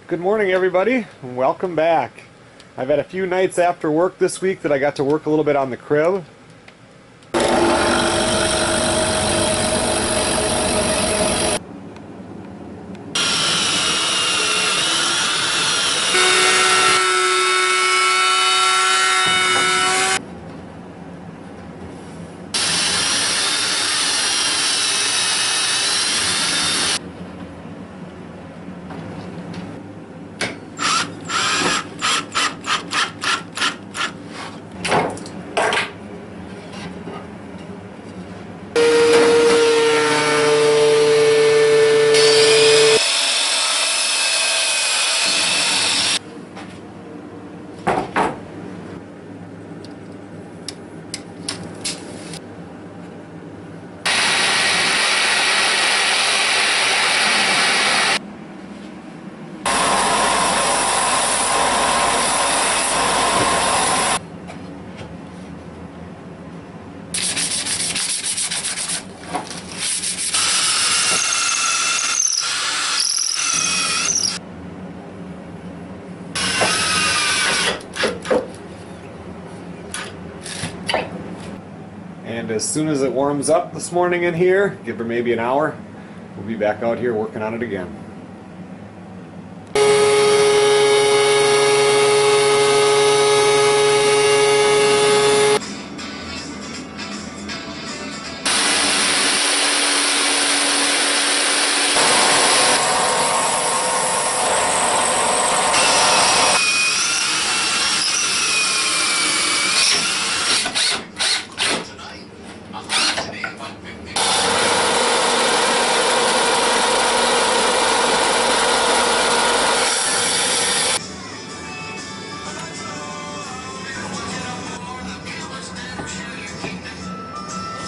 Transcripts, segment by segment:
Good morning, everybody, and welcome back. I've had a few nights after work this week that I got to work a little bit on the crib. And as soon as it warms up this morning in here, give her maybe an hour, we'll be back out here working on it again.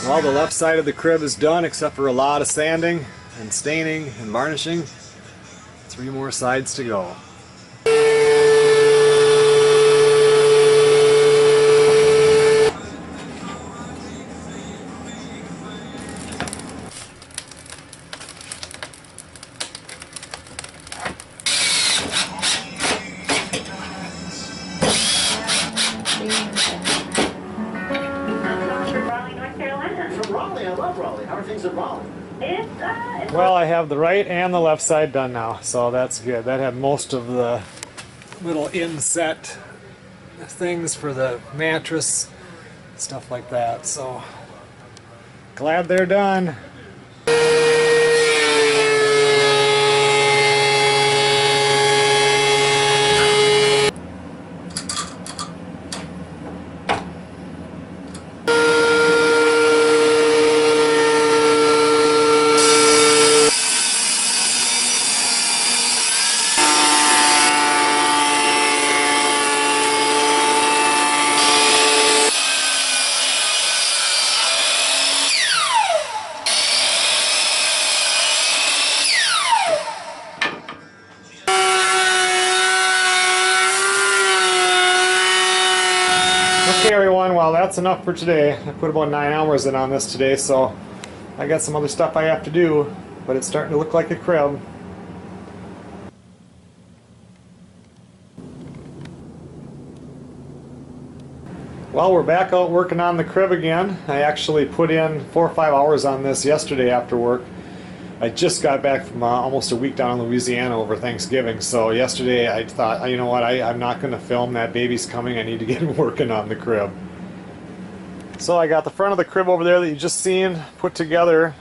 Well, the left side of the crib is done except for a lot of sanding and staining and varnishing. 3 more sides to go. I love Raleigh. How are things at Raleigh? Well, I have the right and the left side done now, so that's good. That had most of the little inset things for the mattress, stuff like that, so glad they're done. Okay everyone, well that's enough for today. I put about 9 hours in on this today, so I got some other stuff I have to do, but it's starting to look like a crib. Well, we're back out working on the crib again. I actually put in 4 or 5 hours on this yesterday after work. I just got back from almost a week down in Louisiana over Thanksgiving, so yesterday I thought, you know what, I'm not going to film, that baby's coming, I need to get working on the crib. So I got the front of the crib over there that you just seen put together.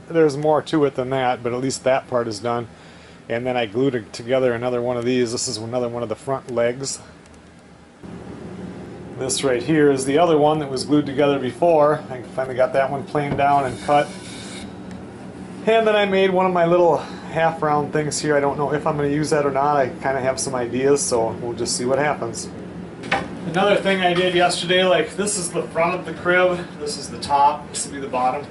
There's more to it than that, but at least that part is done. And then I glued together another one of these. This is another one of the front legs. This right here is the other one that was glued together before. I finally got that one planed down and cut. And then I made one of my little half round things here. I don't know if I'm going to use that or not. I kind of have some ideas, so we'll just see what happens. Another thing I did yesterday, like this is the front of the crib, this is the top, this will be the bottom.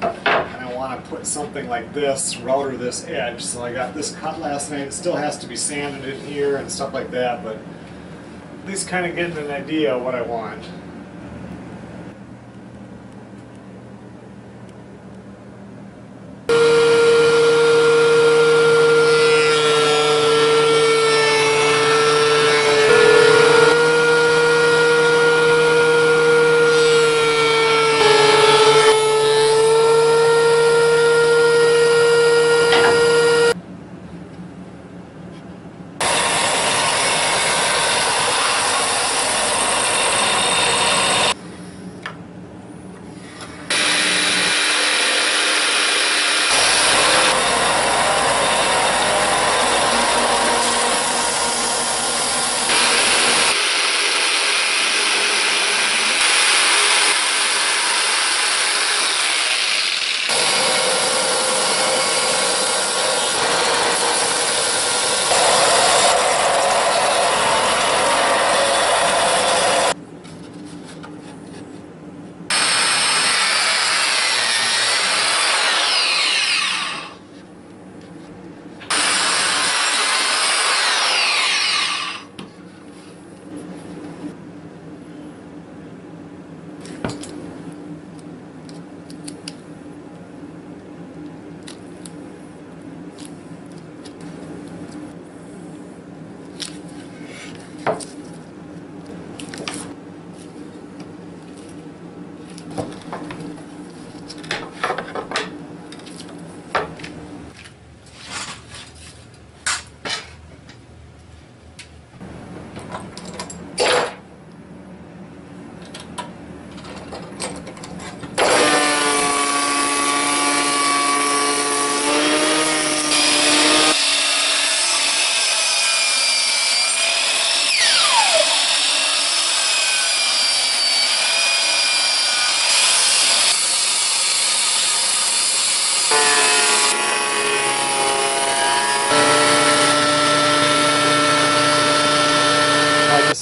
And I want to put something like this, router this edge. So I got this cut last night. It still has to be sanded in here and stuff like that, but at least kind of getting an idea of what I want.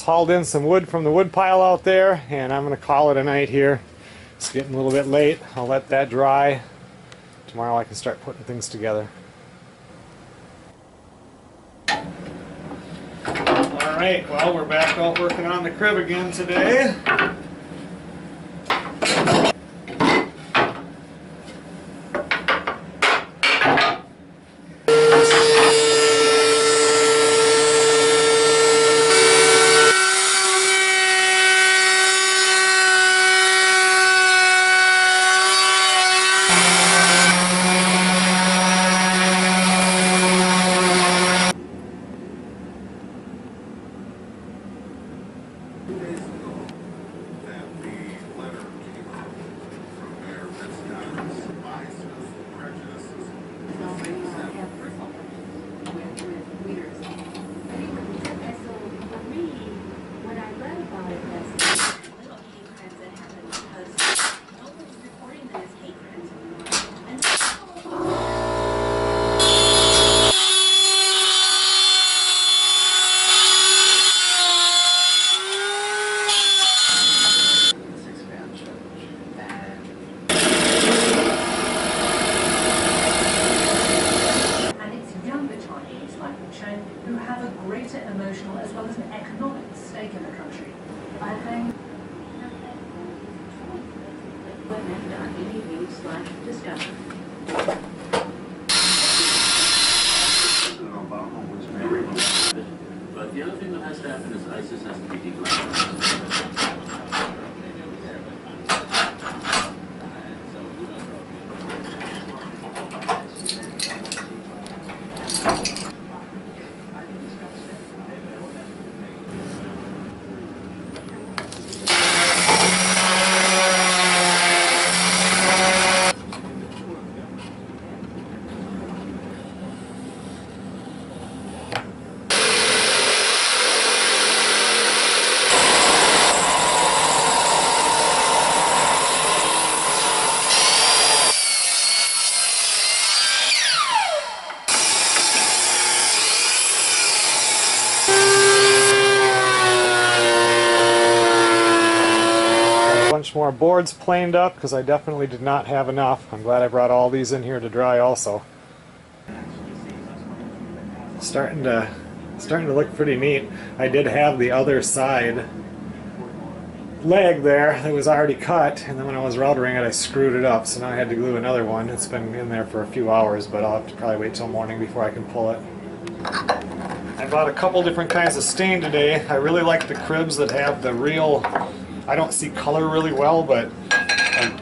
Hauled in some wood from the wood pile out there, and I'm going to call it a night here. It's getting a little bit late. I'll let that dry. Tomorrow I can start putting things together. Alright, well, we're back out working on the crib again today. who have a greater emotional as well as an economic stake in the country. I think discussion. But the other thing that has to happen is ISIS has to be declared. Bunch more boards planed up because I definitely did not have enough. I'm glad I brought all these in here to dry also. Starting to look pretty neat. I did have the other side leg there that was already cut, and then when I was routering it I screwed it up, so now I had to glue another one. It's been in there for a few hours, but I'll have to probably wait till morning before I can pull it. I bought a couple different kinds of stain today. I really like the cribs that have the real, I don't see color really well, but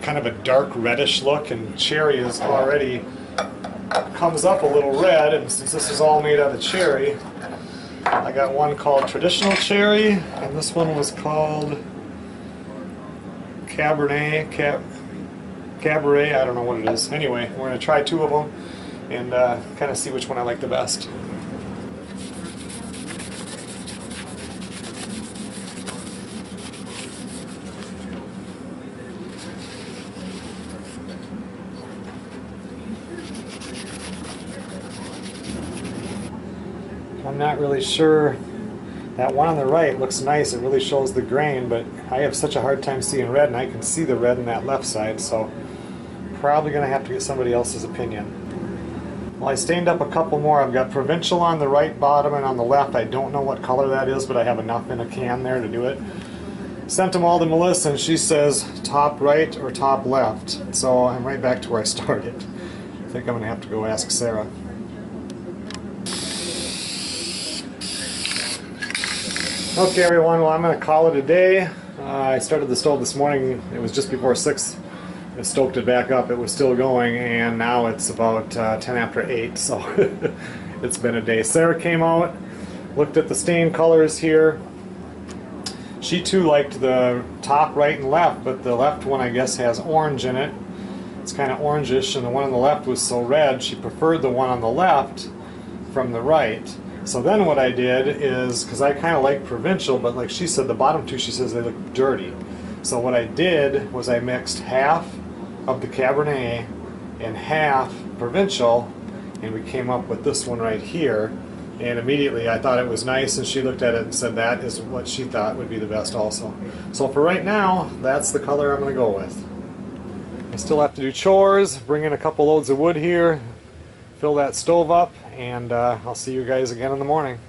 kind of a dark reddish look, and cherry is already comes up a little red, and since this is all made out of cherry, I got one called Traditional Cherry, and this one was called Cabernet, I don't know what it is. Anyway, we're going to try two of them and kind of see which one I like the best. I'm not really sure. That one on the right looks nice. It really shows the grain, but I have such a hard time seeing red, and I can see the red in that left side, so probably going to have to get somebody else's opinion. Well, I stained up a couple more. I've got Provincial on the right bottom, and on the left I don't know what color that is, but I have enough in a can there to do it. Sent them all to Melissa, and she says top right or top left. So I'm right back to where I started. I think I'm going to have to go ask Sarah. Okay, everyone, well, I'm going to call it a day. I started the stove this morning. It was just before 6. I stoked it back up. It was still going, and now it's about 10 after 8, so it's been a day. Sarah came out, looked at the stain colors here. She too liked the top right and left, but the left one I guess has orange in it. It's kind of orangish, and the one on the left was so red she preferred the one on the left from the right. So then what I did is, because I kind of like provincial, but like she said, the bottom two, she says they look dirty. So what I did was I mixed half of the Cabernet and half provincial, and we came up with this one right here. And immediately I thought it was nice, and she looked at it and said that is what she thought would be the best also. So for right now, that's the color I'm going to go with. I still have to do chores, bring in a couple loads of wood here, fill that stove up, and I'll see you guys again in the morning.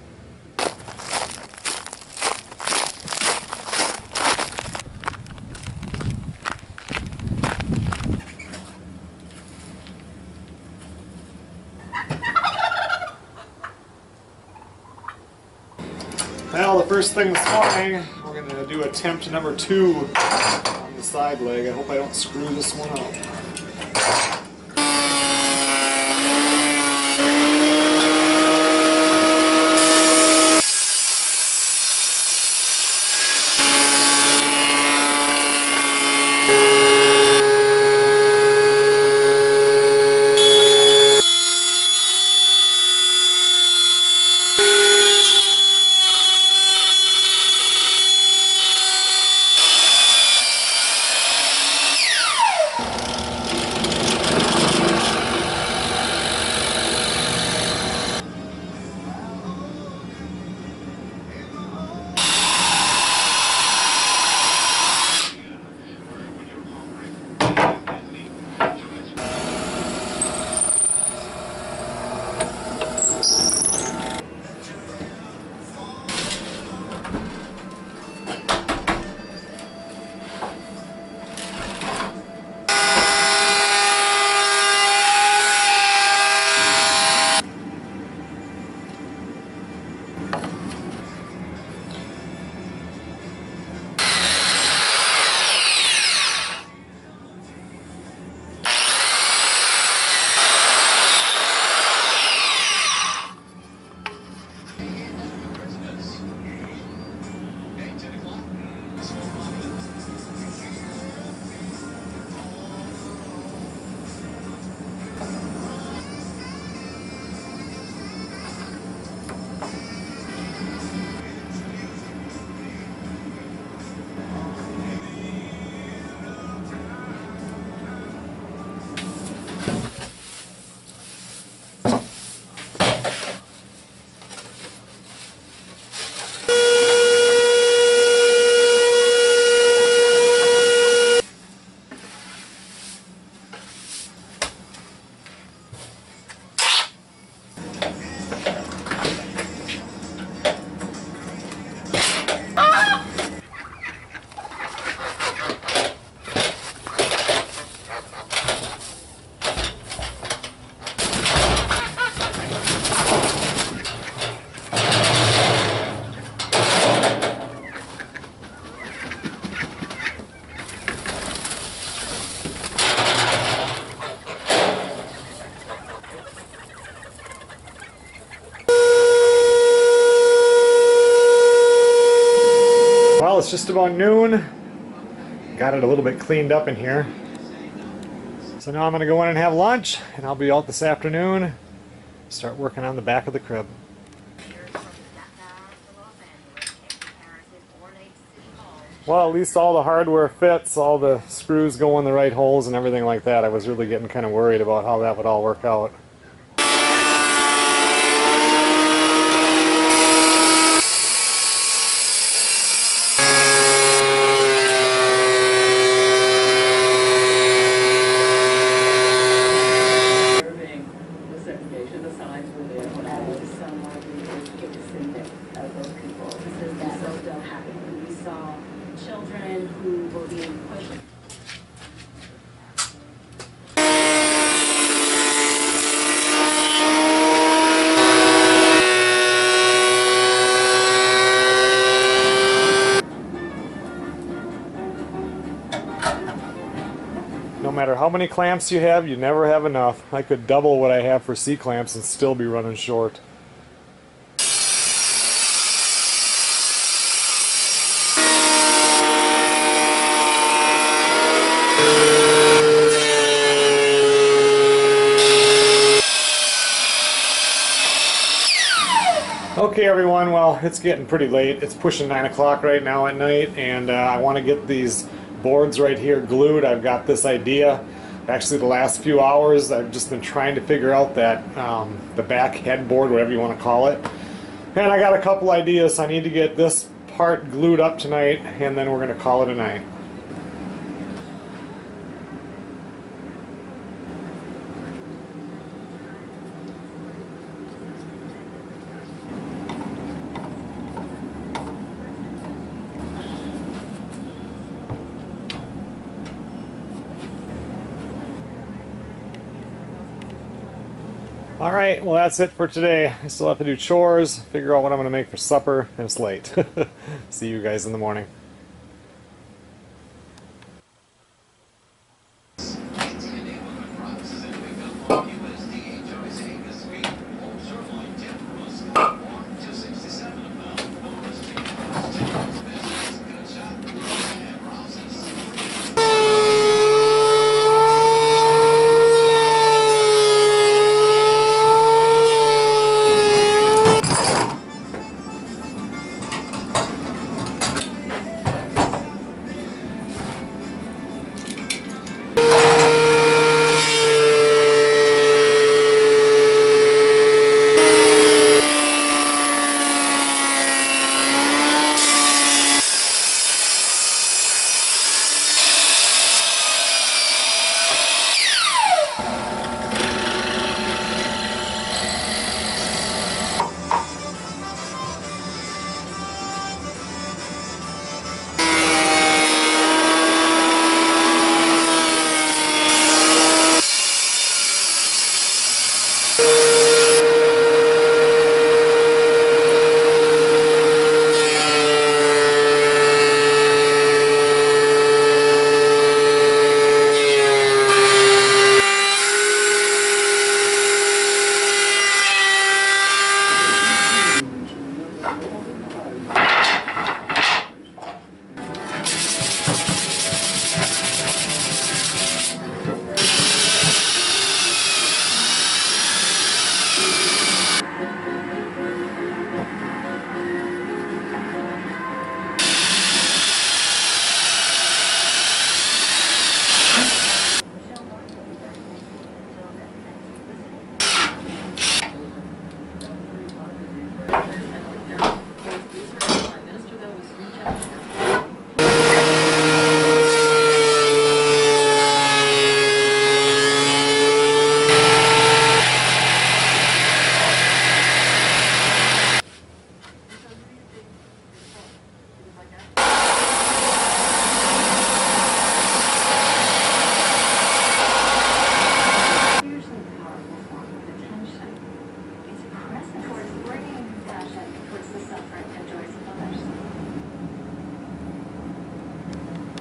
Well, the first thing this morning, we're going to do attempt number 2 on the side leg. I hope I don't screw this one up. Well, it's just about noon. Got it a little bit cleaned up in here. So now I'm going to go in and have lunch, and I'll be out this afternoon, start working on the back of the crib. Well, at least all the hardware fits, all the screws go in the right holes and everything like that. I was really getting kind of worried about how that would all work out. Children No matter how many clamps you have, you never have enough. I could double what I have for C-clamps and still be running short. Okay everyone, well it's getting pretty late. It's pushing 9 o'clock right now at night, and I want to get these boards right here glued. I've got this idea. Actually the last few hours I've just been trying to figure out that the back headboard, whatever you want to call it. And I got a couple ideas. I need to get this part glued up tonight, and then we're going to call it a night. Alright, well that's it for today. I still have to do chores, figure out what I'm going to make for supper, and it's late. See you guys in the morning.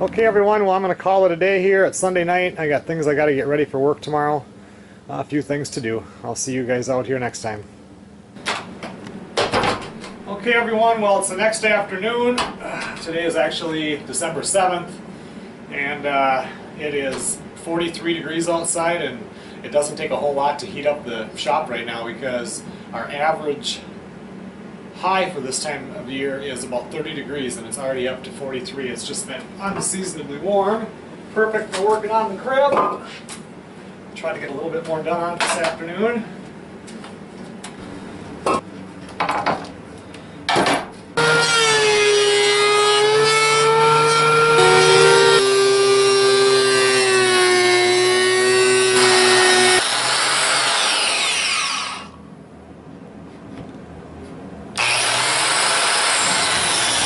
Okay everyone, well I'm going to call it a day here. It's Sunday night. I got things I got to get ready for work tomorrow. A few things to do. I'll see you guys out here next time. Okay everyone, well it's the next afternoon. Today is actually December 7th, and it is 43 degrees outside, and it doesn't take a whole lot to heat up the shop right now because our average high for this time of year is about 30 degrees, and it's already up to 43. It's just been unseasonably warm. Perfect for working on the crib. Try to get a little bit more done this afternoon.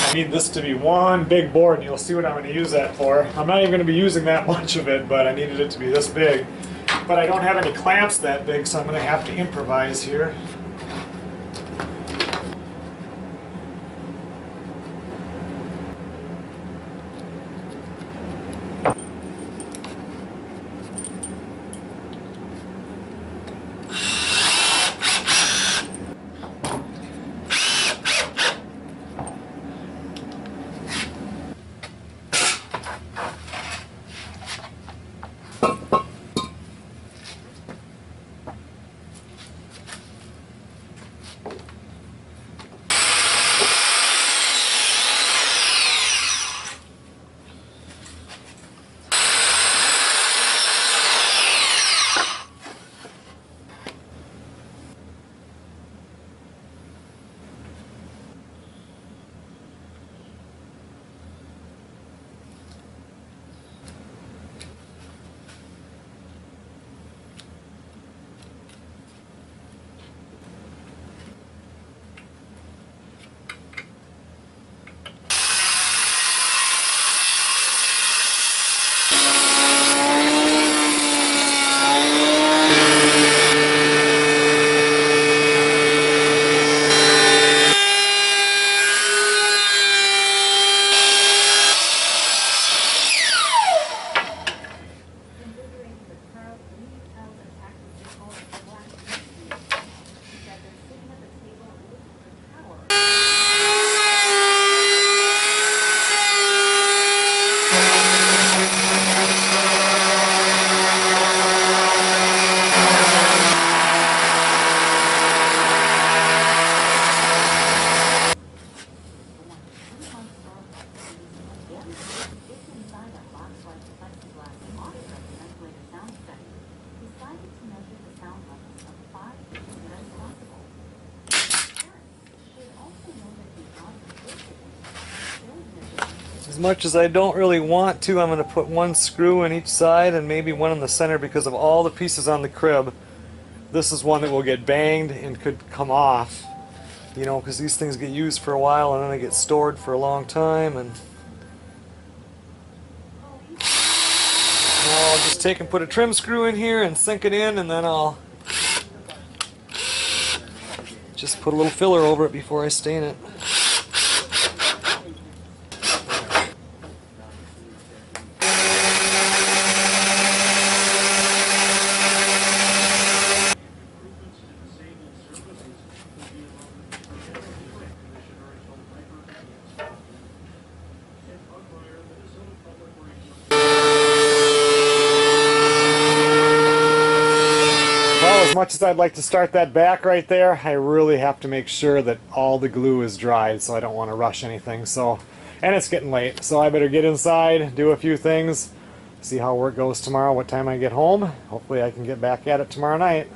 I need this to be one big board, and you'll see what I'm going to use that for. I'm not even going to be using that much of it, but I needed it to be this big. But I don't have any clamps that big, so I'm going to have to improvise here. As much as I don't really want to, I'm going to put one screw in each side and maybe one in the center because of all the pieces on the crib. This is one that will get banged and could come off, you know, because these things get used for a while and then they get stored for a long time. And now I'll just take and put a trim screw in here and sink it in, and then I'll just put a little filler over it before I stain it. As much as I'd like to start that back right there, I really have to make sure that all the glue is dried, so I don't want to rush anything. So, and it's getting late, so I better get inside, do a few things, see how work goes tomorrow, what time I get home. Hopefully I can get back at it tomorrow night.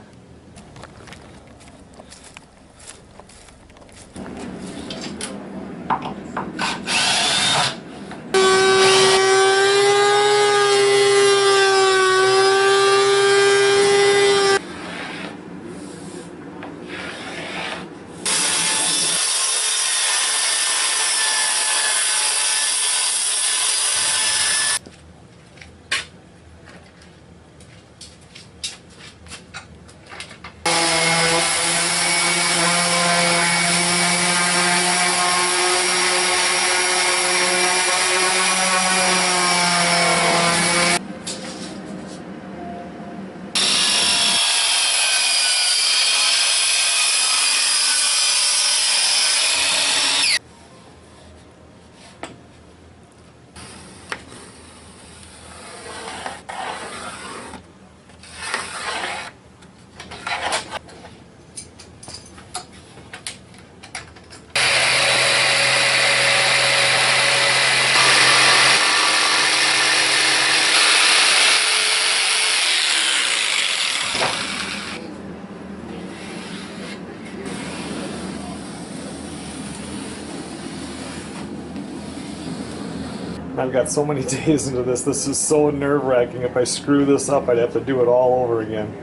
I've got so many days into this. This is so nerve-wracking. If I screw this up, I'd have to do it all over again.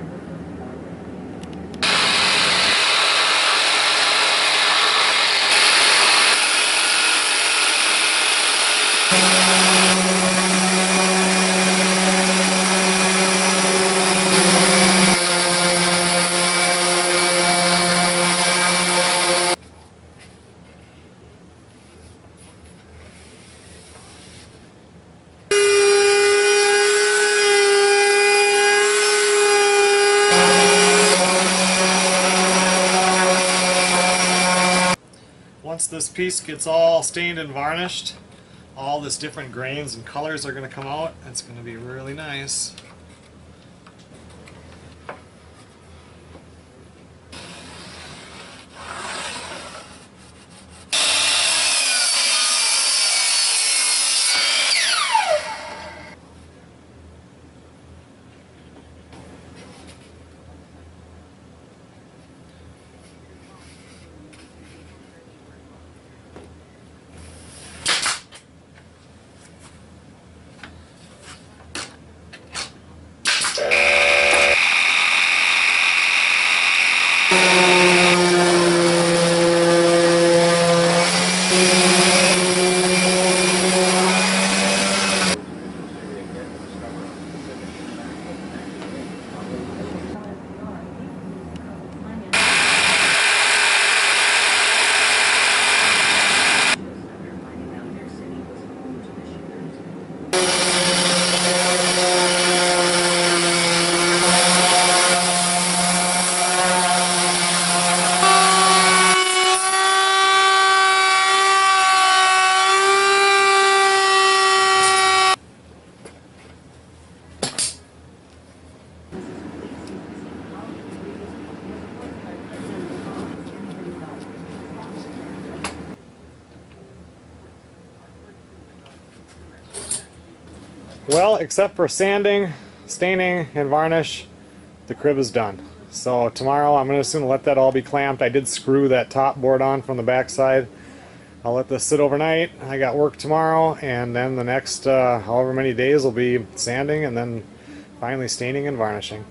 Once this piece gets all stained and varnished, all this different grains and colors are going to come out. It's going to be really nice. Well, except for sanding, staining, and varnish, the crib is done. So tomorrow I'm going to assume let that all be clamped. I did screw that top board on from the back side. I'll let this sit overnight. I got work tomorrow, and then the next however many days will be sanding and then finally staining and varnishing.